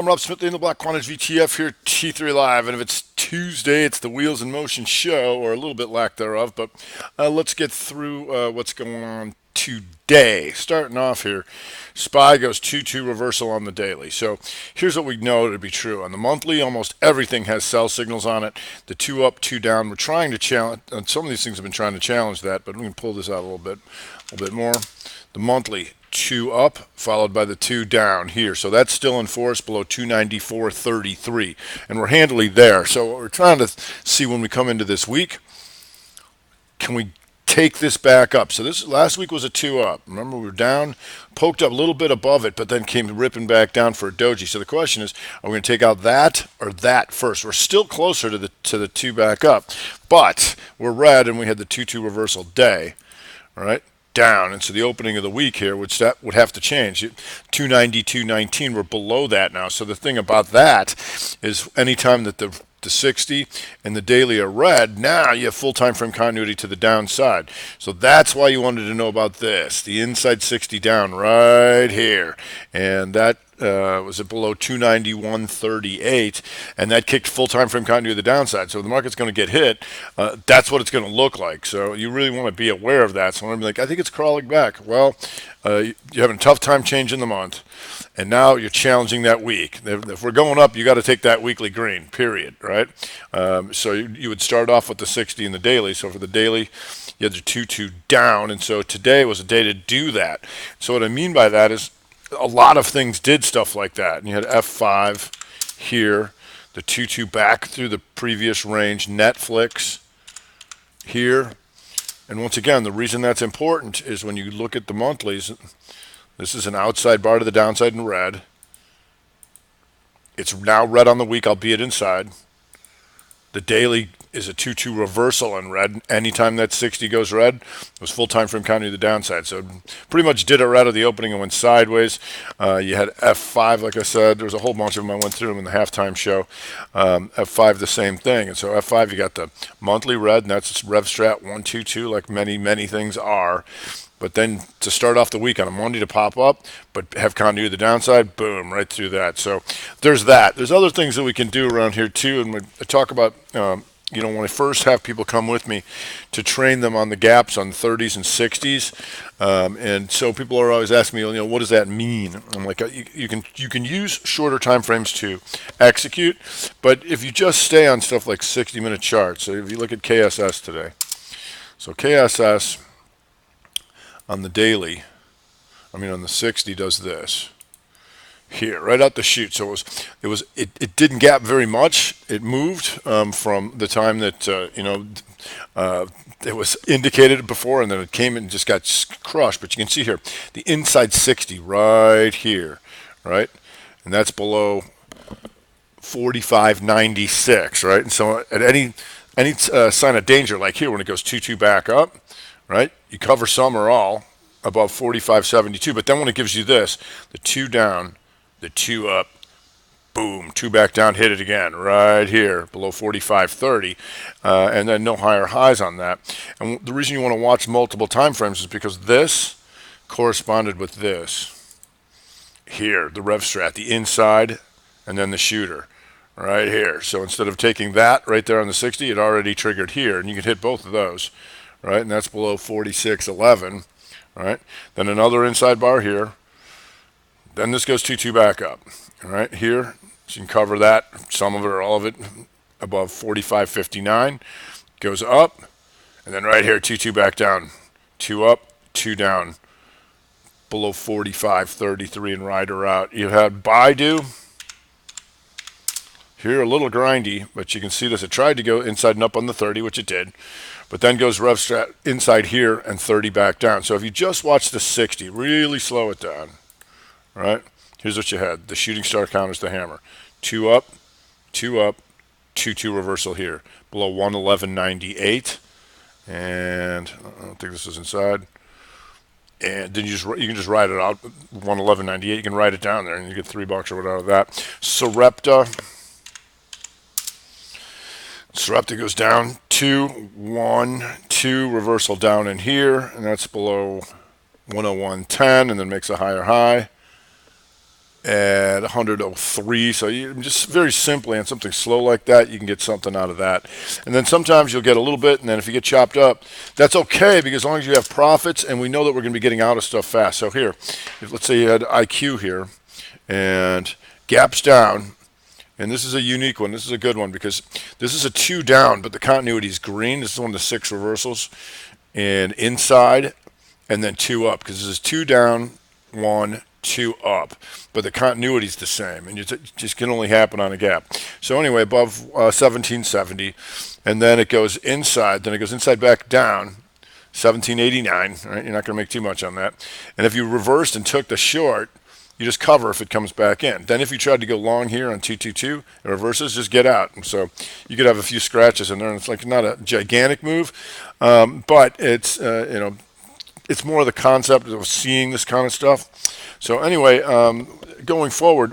I'm Rob Smith in the Black Quant VTF here, T3 Live, and if it's Tuesday, it's the Wheels in Motion show, or a little bit lack thereof, but let's get through what's going on today. Starting off here, SPY goes 2-2 reversal on the daily. So here's what we know to be true. On the monthly, almost everything has sell signals on it. The 2 up, 2 down. We're trying to challenge, and some of these things have been trying to challenge that, but we can pull this out a little bit more. The monthly, 2 up followed by the 2 down here, so that's still in force below 294.33, and we're handily there. So what we're trying to see when we come into this week, can we take this back up? So this last week was a 2 up. Remember, we were down, poked up a little bit above it, but then came ripping back down for a doji. So the question is, are we going to take out that or that first? We're still closer to the 2 back up, but we're red and we had the 2-2 reversal day. All right, down, and so the opening of the week here, which that would have to change. 290, 219, we're below that now. So the thing about that is anytime that the 60 and the daily are red, now you have full time frame continuity to the downside. So that's why you wanted to know about this. The inside 60 down right here. And that was it below 291.38, and that kicked full time frame continuity to the downside. So if the market's going to get hit, that's what it's going to look like. So you really want to be aware of that. So I'm going to be like, I think it's crawling back. Well, you're having a tough time changing the month, and now you're challenging that week. If we're going up, you got to take that weekly green, period, right? So you would start off with the 60 in the daily. So for the daily, you had the 2-2 down, and so today was a day to do that. So what I mean by that is a lot of things did stuff like that. And you had F5 here, the 2-2 back through the previous range, Netflix here. And once again, the reason that's important is when you look at the monthlies, this is an outside bar to the downside in red. It's now red on the week, albeit inside. The daily is a 2-2 reversal in red. Anytime that 60 goes red, it was full time frame continuity to the downside. So pretty much did it right at the opening and went sideways. You had F5, like I said. There was a whole bunch of them. I went through them in the halftime show. F5, the same thing. And so F5, you got the monthly red, and that's Rev Strat 122, like many, many things are. But then to start off the week on a Monday to pop up, but have continuity to the downside, boom, right through that. So there's that. There's other things that we can do around here too, and I talk about, when I first have people come with me to train them on the gaps on 30s and 60s, and so people are always asking me, what does that mean? I'm like, you can use shorter time frames to execute, but if you just stay on stuff like 60-minute charts, so if you look at KSS today, so KSS on the daily, on the 60 does this here right out the chute. So it didn't gap very much. It moved from the time that it was indicated before, and then it came and just got crushed. But you can see here the inside 60 right here, right, and that's below 45.96, right. And so at any sign of danger, like here when it goes 2-2 back up, right, you cover some or all above 45.72, but then when it gives you this, the 2 down, the 2 up, boom, 2 back down, hit it again right here below 45.30, and then no higher highs on that. And the reason you want to watch multiple time frames is because this corresponded with this here, the Rev Strat, the inside, and then the shooter right here. So instead of taking that right there on the 60, it already triggered here, and you can hit both of those, right? And that's below 46.11, right? Then another inside bar here. Then this goes 2-2 back up, all right? Here, so you can cover that, some of it or all of it, above 45.59. Goes up, and then right here, 2-2 back down. 2 up, 2 down, below 45.33 and ride her out. You had Baidu here, a little grindy, but you can see this. It tried to go inside and up on the 30, which it did, but then goes Rev Strat inside here and 30 back down. So if you just watch the 60, really slow it down, right? Here's what you had. The shooting star counters the hammer. 2 up, 2 up, 2-2 reversal here, below 111.98, and I don't think this is inside. And then you can just ride it out, 111.98. You can write it down there, and you get $3 or whatever out of that. Sarepta goes down 2, 1, 2, reversal down in here, and that's below 101.10, and then makes a higher high. at 103. So you just very simply on something slow like that, you can get something out of that. And then sometimes you'll get a little bit, and then if you get chopped up, that's okay because as long as you have profits, and we know that we're going to be getting out of stuff fast. So here, let's say you had IQ here, and gaps down. And this is a unique one. This is a good one because this is a 2 down, but the continuity is green. This is one of the 6 reversals. And inside, and then 2 up because this is 2 down, 1, 2 up. But the continuity is the same, and it just can only happen on a gap. So anyway, above 1770, and then it goes inside. Then it goes inside back down, 1789. Right? You're not going to make too much on that. And if you reversed and took the short, you just cover if it comes back in. Then if you tried to go long here on 222, it reverses, just get out. And so you could have a few scratches in there, and it's like not a gigantic move, but it's it's more the concept of seeing this kind of stuff. So anyway, going forward,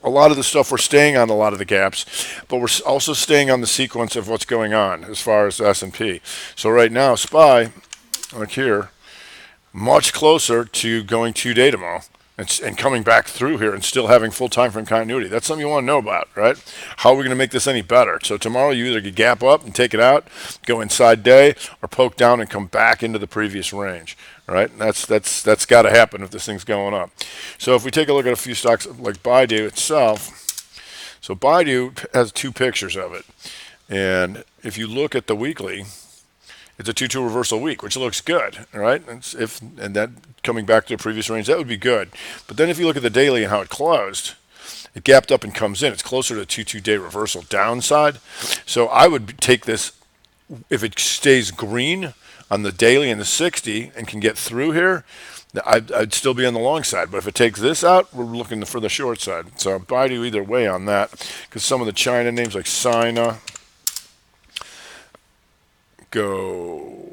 a lot of the stuff we're staying on a lot of the gaps, but we're also staying on the sequence of what's going on as far as S&P. So right now, SPY, like here, much closer to going 2-day tomorrow. And coming back through here and still having full time frame continuity. That's something you want to know about, right? How are we going to make this any better? So tomorrow you either gap up and take it out, go inside day, or poke down and come back into the previous range, right? That's got to happen if this thing's going up. So if we take a look at a few stocks like Baidu itself, so Baidu has 2 pictures of it, and if you look at the weekly, it's a 2-2 reversal week, which looks good, right? And that coming back to the previous range, that would be good. But then if you look at the daily and how it closed, it gapped up and comes in. It's closer to a 2-2-day reversal downside. So I would take this, if it stays green on the daily and the 60 and can get through here, I'd still be on the long side. But if it takes this out, we're looking for the short side. So Baidu either way on that, because some of the China names like Sina go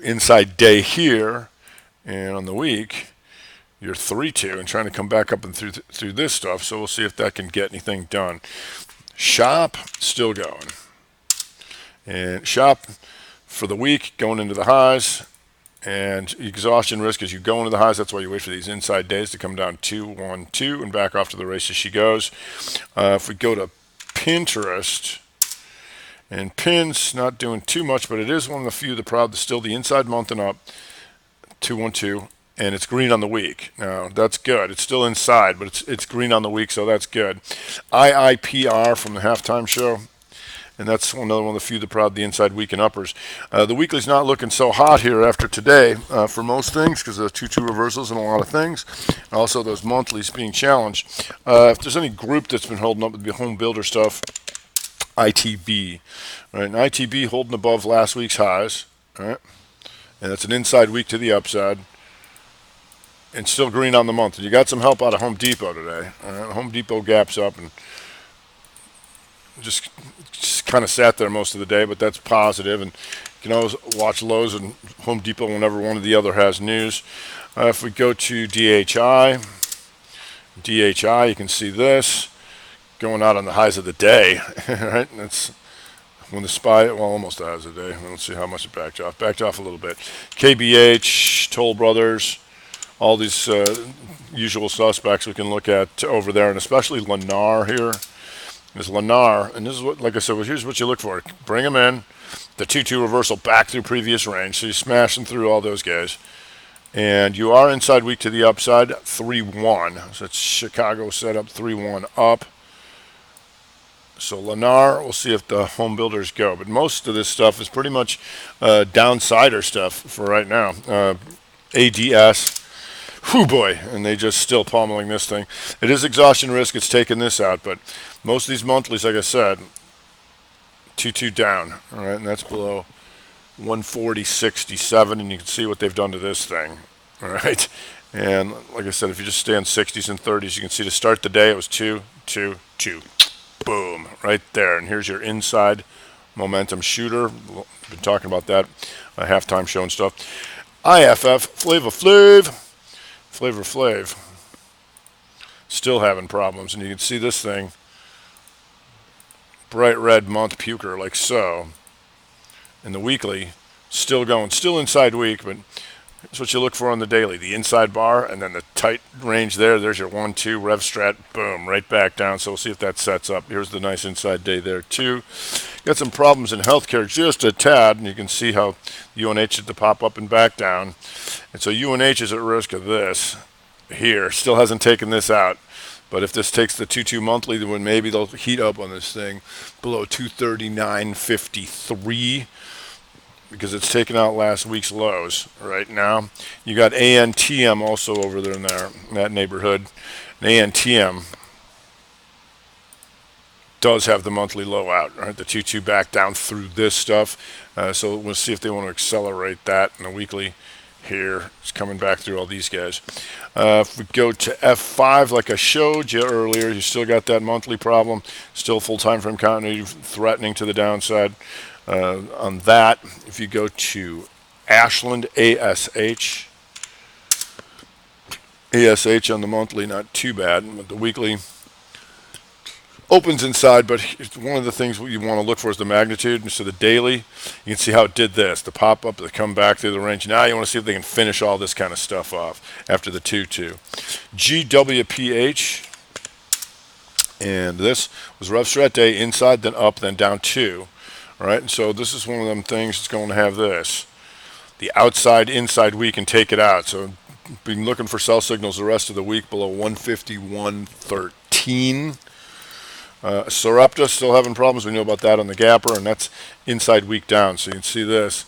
inside day here, and on the week you're 3-2 and trying to come back up and through this stuff. So we'll see if that can get anything done. Shop still going, and Shop for the week going into the highs, and exhaustion risk as you go into the highs. That's why you wait for these inside days to come down 2, 1, 2 and back off to the races she goes. If we go to Pinterest, and Pin's not doing too much, but it is one of the few that proud to still the inside month and up, 212, and it's green on the week. Now that's good. It's still inside, but it's green on the week, so that's good. IIPR from the halftime show, and that's another one of the few that proud the inside week and uppers. The weekly's not looking so hot here after today for most things because of the 2-2 reversals and a lot of things. Also those monthlies being challenged. If there's any group that's been holding up with the home builder stuff, ITB, right? And ITB holding above last week's highs, right? And it's an inside week to the upside, and still green on the month. And you got some help out of Home Depot today. Home Depot gaps up and just kind of sat there most of the day, but that's positive. And you can always watch Lowe's and Home Depot whenever one or the other has news. If we go to DHI, you can see this going out on the highs of the day, right? And that's when the SPY, well, almost the highs of the day. Let's see how much it backed off. Backed off a little bit. KBH, Toll Brothers, all these usual suspects we can look at over there, and especially Lennar here. There's Lennar, and this is what, like I said, well, here's what you look for. Bring them in, the 2-2 reversal back through previous range, so you're smashing through all those guys. And you are inside week to the upside, 3-1. So it's Chicago set up 3-1 up. So Lennar, we'll see if the home builders go. But most of this stuff is pretty much downsider stuff for right now. ADS, whoo boy, and they just still pummeling this thing. It is exhaustion risk, it's taking this out, but most of these monthlies, like I said, 2-2 down, all right, and that's below 140.67, and you can see what they've done to this thing, all right. And like I said, if you just stay on 60s and 30s, you can see to start the day it was 2, 2, 2. Boom, right there. And here's your inside momentum shooter. Been talking about that halftime show and stuff. IFF, Flavor Flav, still having problems. And you can see this thing, bright red month puker like so. And the weekly, still going, still inside week, but That's what you look for on the daily. The inside bar and then the tight range there. There's your 1-2 rev strat. Boom, right back down. So we'll see if that sets up. Here's the nice inside day there too. Got some problems in healthcare just a tad, and you can see how UNH had to pop up and back down. And so UNH is at risk of this here. Still hasn't taken this out. But if this takes the 2-2 monthly, then maybe they'll heat up on this thing below 239.53 because it's taken out last week's lows right now. You got ANTM also over there in that neighborhood. And ANTM does have the monthly low out, right? The 2-2 back down through this stuff. So we'll see if they want to accelerate that in the weekly. Here it's coming back through all these guys. If we go to F5, like I showed you earlier, you still got that monthly problem, still full time frame continuity threatening to the downside on that. If you go to Ashland ASH on the monthly, not too bad, but the weekly opens inside, but one of the things you want to look for is the magnitude. And so the daily, you can see how it did this. The pop up, the come back through the range. Now you want to see if they can finish all this kind of stuff off after the 2-2. GWPH, and this was rev strat day, inside, then up, then down 2. All right, and so this is one of them things that's going to have this. The outside, inside week and take it out. So been looking for sell signals the rest of the week below 151.13. Sarepta still having problems. We know about that on the gapper, and that's inside week down. So you can see this.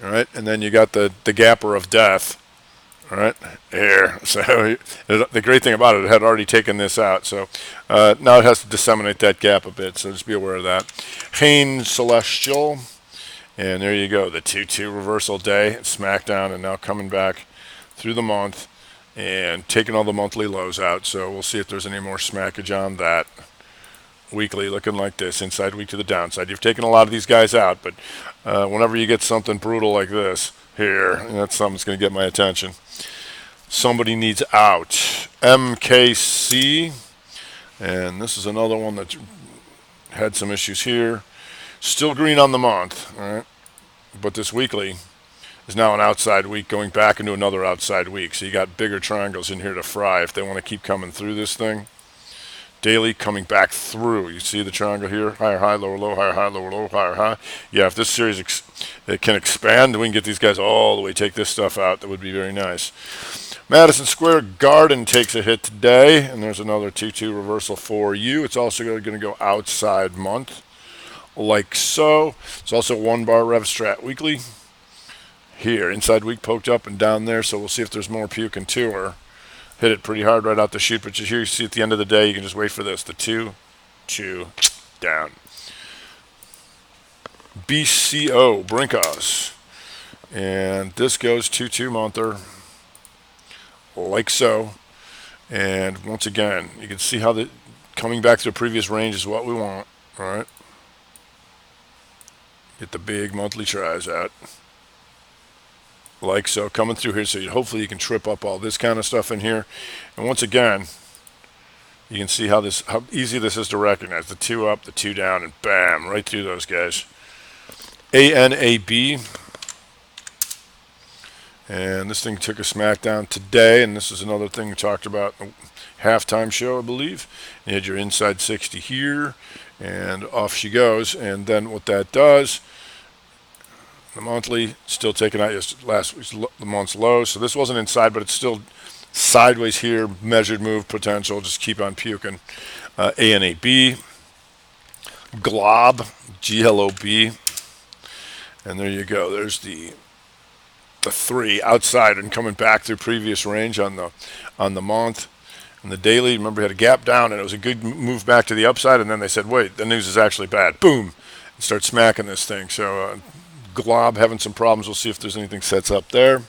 All right, and then you got the gapper of death. All right, here. So the great thing about it had already taken this out. So now it has to disseminate that gap a bit. So just be aware of that. Hain Celestial, and there you go. The 2-2 reversal day, smackdown, and now coming back through the month and taking all the monthly lows out. So we'll see if there's any more smackage on that. Weekly looking like this, inside week to the downside. You've taken a lot of these guys out, but whenever you get something brutal like this here, that's something that's going to get my attention. Somebody needs out. MKC, and this is another one that had some issues here. Still green on the month, all right, but this weekly is now an outside week going back into another outside week. So you got bigger triangles in here to fry if they want to keep coming through this thing. Daily coming back through. You see the triangle here? Higher high, lower low, higher high, lower low, higher high. Yeah, if this series it can expand, we can get these guys all the way, take this stuff out. That would be very nice. Madison Square Garden takes a hit today, and there's another 2-2 reversal for you. It's also going to go outside month, like so. It's also 1 bar rev strat weekly. Here, inside week poked up and down there, so we'll see if there's more puking to her. Hit it pretty hard right out the chute, but here you see at the end of the day, you can just wait for this. The 2-2 down. BCO, Brinkos. And this goes 2-2 monther, like so. And once again, you can see how the coming back to the previous range is what we want. All right. Get the big monthly tries out. Like so, coming through here, so hopefully you can trip up all this kind of stuff in here. And once again, you can see how easy this is to recognize. The 2 up, the 2 down, and bam, right through those guys. ANAB, and this thing took a smackdown today, and this is another thing we talked about in the halftime show, I believe. You had your inside 60 here, and off she goes. And then what that does, the monthly still taking out last week's the month's low. So this wasn't inside, but it's still sideways here. Measured move potential. Just keep on puking. ANAB, GLOB, GLOB, and there you go. There's the 3 outside and coming back through previous range on the month. And the daily, remember, had a gap down, and it was a good move back to the upside. And then they said, "Wait, the news is actually bad." Boom, and start smacking this thing. So. Glob having some problems. We'll see if there's anything sets up there.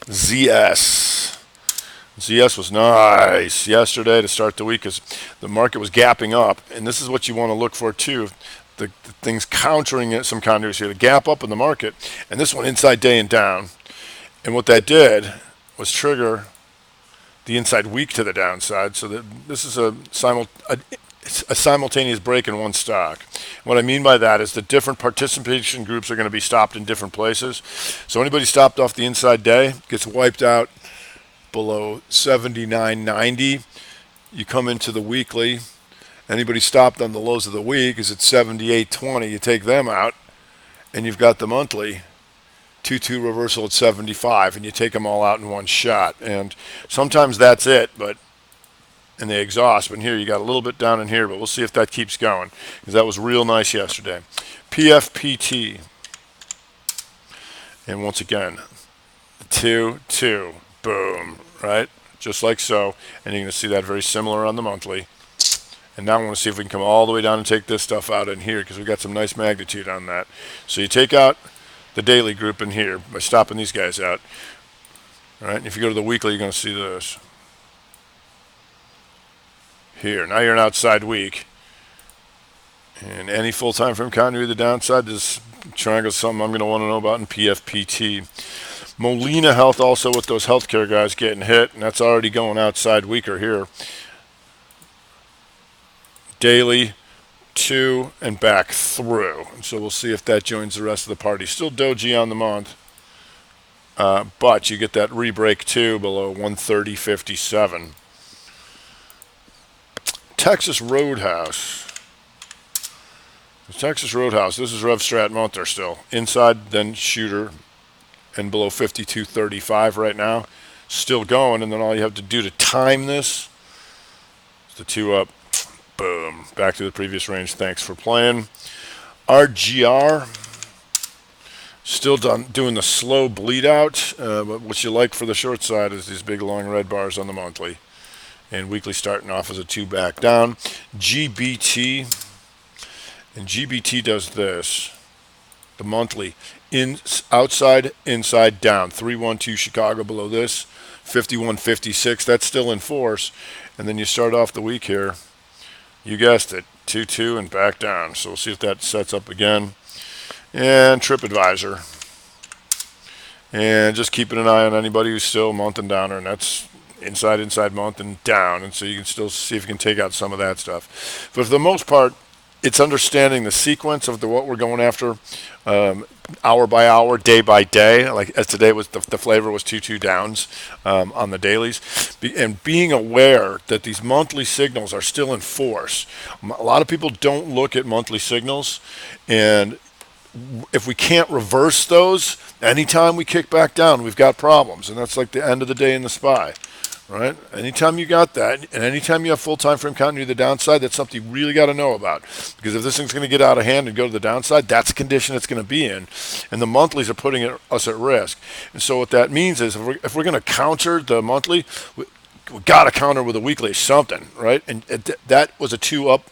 ZS was nice yesterday to start the week as the market was gapping up, and this is what you want to look for too. The things countering it, some continuity here. The gap up in the market, and this one inside day and down. And what that did was trigger the inside week to the downside. So that this is a simultaneous break in one stock. What I mean by that is the different participation groups are going to be stopped in different places. So anybody stopped off the inside day gets wiped out below 79.90. You come into the weekly. Anybody stopped on the lows of the week is at 78.20. You take them out, and you've got the monthly 2-2 reversal at 75, and you take them all out in one shot. And sometimes that's it, and they exhaust. But here you got a little bit down in here, but we'll see if that keeps going, because that was real nice yesterday. PFPT, and once again, 2-2, boom, right? Just like so, and you're going to see that very similar on the monthly. And now I want to see if we can come all the way down and take this stuff out in here, because we've got some nice magnitude on that. So you take out the daily group in here by stopping these guys out. All right, and if you go to the weekly, you're going to see this. Here, now you're an outside week. And any full time frame continuity to the downside, this triangle is something I'm going to want to know about in PFPT. Molina Health also with those healthcare guys getting hit, and that's already going outside weaker here. Daily, 2, and back through. And so we'll see if that joins the rest of the party. Still doji on the month, but you get that re-break 2 below 130.57. Texas Roadhouse. Texas Roadhouse, this is RevStrat Monter still. Inside, then shooter, and below 52.35 right now. Still going, and then all you have to do to time this is the 2 up. Boom. Back to the previous range. Thanks for playing. RGR. Still doing the slow bleed out. But what you like for the short side is these big long red bars on the monthly. And weekly starting off as a 2 back down. GBT. And GBT does this. The monthly. Outside, inside, down. 312 Chicago below this. 51.56. That's still in force. And then you start off the week here. You guessed it, 2-2 and back down. So we'll see if that sets up again. And TripAdvisor. And just keeping an eye on anybody who's still month and downer, and that's inside, month and down. And so you can still see if you can take out some of that stuff. But for the most part, it's understanding the sequence of what we're going after, hour by hour, day by day. Like as today was the flavor was 2-2 downs on the dailies, and being aware that these monthly signals are still in force. A lot of people don't look at monthly signals, and if we can't reverse those, anytime we kick back down, we've got problems, and that's like the end of the day in the SPY. Right? Anytime you got that, and anytime you have full time frame continuity to the downside, that's something you really got to know about. Because if this thing's going to get out of hand and go to the downside, that's a condition it's going to be in. And the monthlies are putting us at risk. And so what that means is if we're going to counter the monthly, we got to counter with a weekly something, right? And that was a 2 up,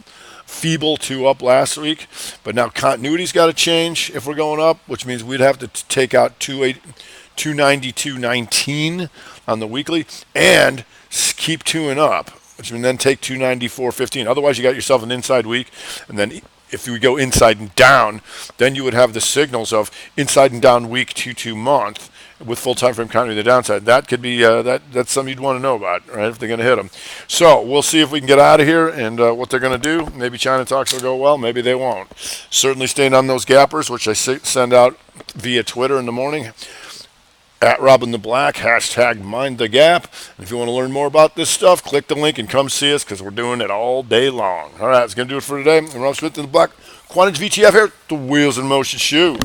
feeble 2 up last week. But now continuity's got to change if we're going up, which means we'd have to take out 292.19 on the weekly and keep 2ing up, which means then take 294.15. Otherwise, you got yourself an inside week, and then if we go inside and down, then you would have the signals of inside and down week, 2-2 month with full time frame continuity to the downside. That could be that's something you'd want to know about, right? If they're going to hit them. So we'll see if we can get out of here and what they're going to do. Maybe China talks will go well. Maybe they won't. Certainly staying on those gappers, which I send out via Twitter in the morning. At Robin the Black, hashtag Mind the Gap. And if you want to learn more about this stuff, click the link and come see us because we're doing it all day long. All right, that's going to do it for today. I'm Rob Smith in the Black. Quant VTF here, the Wheels in Motion Shoe.